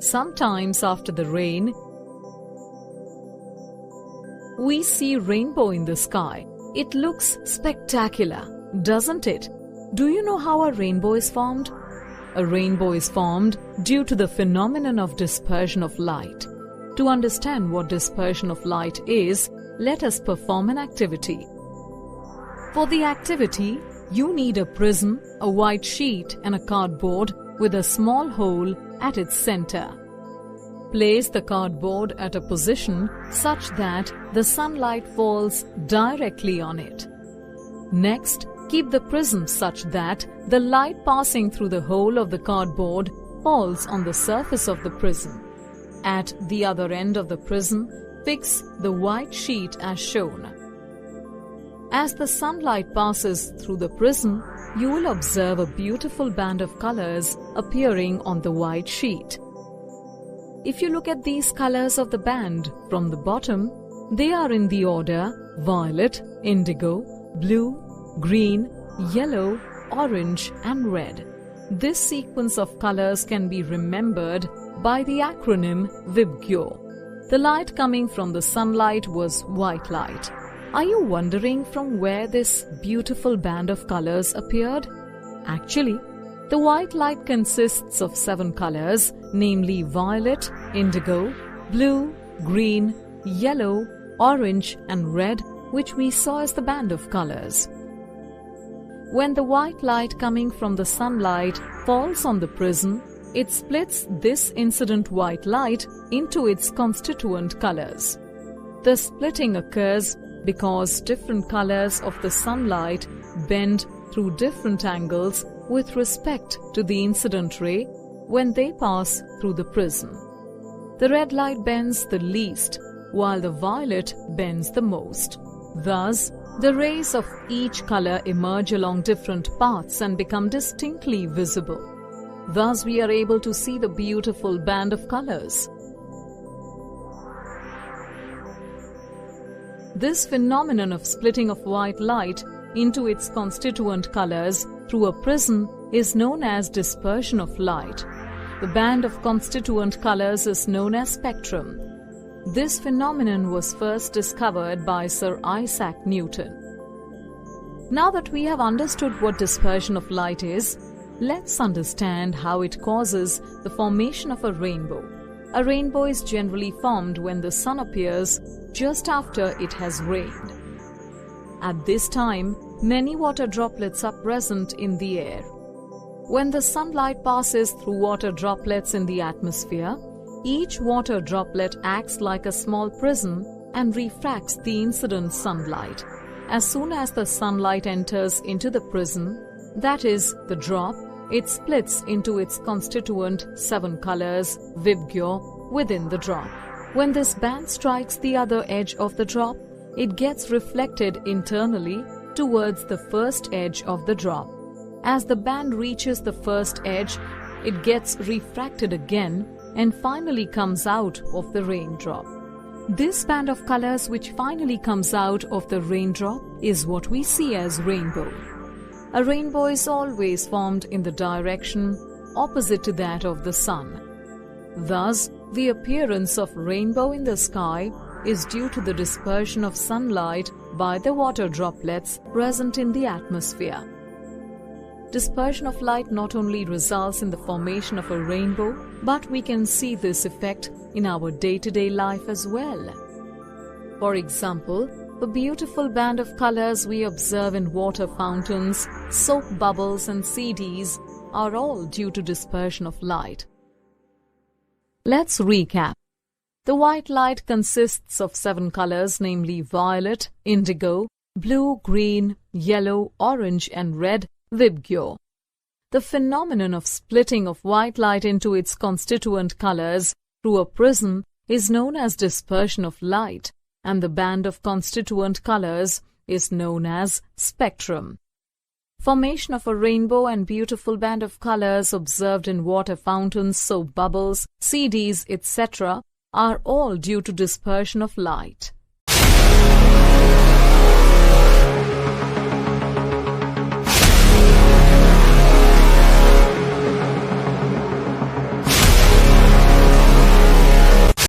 Sometimes after the rain, we see rainbow in the sky. It looks spectacular, doesn't it? Do you know how a rainbow is formed? A rainbow is formed due to the phenomenon of dispersion of light. To understand what dispersion of light is, let us perform an activity. For the activity, you need a prism, a white sheet and a cardboard with a small hole at its center. Place the cardboard at a position such that the sunlight falls directly on it. Next, keep the prism such that the light passing through the hole of the cardboard falls on the surface of the prism. At the other end of the prism, fix the white sheet as shown. As the sunlight passes through the prism, you will observe a beautiful band of colors appearing on the white sheet. If you look at these colors of the band from the bottom, they are in the order violet, indigo, blue, green, yellow, orange and red. This sequence of colors can be remembered by the acronym VII. The light coming from the sunlight was white light. Are you wondering from where this beautiful band of colors appeared? Actually, the white light consists of 7 colors, namely violet, indigo, blue, green, yellow, orange and red, which we saw as the band of colors. When the white light coming from the sunlight falls on the prism, it splits this incident white light into its constituent colors. The splitting occurs because different colors of the sunlight bend through different angles with respect to the incident ray when they pass through the prism. The red light bends the least, while the violet bends the most. Thus, the rays of each color emerge along different paths and become distinctly visible. Thus, we are able to see the beautiful band of colors. This phenomenon of splitting of white light into its constituent colors through a prism is known as dispersion of light. The band of constituent colors is known as spectrum. This phenomenon was first discovered by Sir Isaac Newton. Now that we have understood what dispersion of light is, let's understand how it causes the formation of a rainbow. A rainbow is generally formed when the sun appears just after it has rained. At this time, many water droplets are present in the air. When the sunlight passes through water droplets in the atmosphere, each water droplet acts like a small prism and refracts the incident sunlight. As soon as the sunlight enters into the prism, that is, the drop, it splits into its constituent 7 colors, VII, within the drop. When this band strikes the other edge of the drop, it gets reflected internally towards the first edge of the drop. As the band reaches the first edge, it gets refracted again and finally comes out of the raindrop. This band of colors which finally comes out of the raindrop is what we see as rainbow. A rainbow is always formed in the direction opposite to that of the sun. Thus, the appearance of rainbow in the sky is due to the dispersion of sunlight by the water droplets present in the atmosphere. Dispersion of light not only results in the formation of a rainbow, but we can see this effect in our day-to-day life as well. For example, the beautiful band of colors we observe in water fountains, soap bubbles and CDs are all due to dispersion of light. Let's recap. The white light consists of 7 colors, namely violet, indigo, blue, green, yellow, orange and red, VII. The phenomenon of splitting of white light into its constituent colors through a prism is known as dispersion of light, and the band of constituent colors is known as spectrum. Formation of a rainbow and beautiful band of colors observed in water fountains, soap bubbles, CDs, etc. are all due to dispersion of light.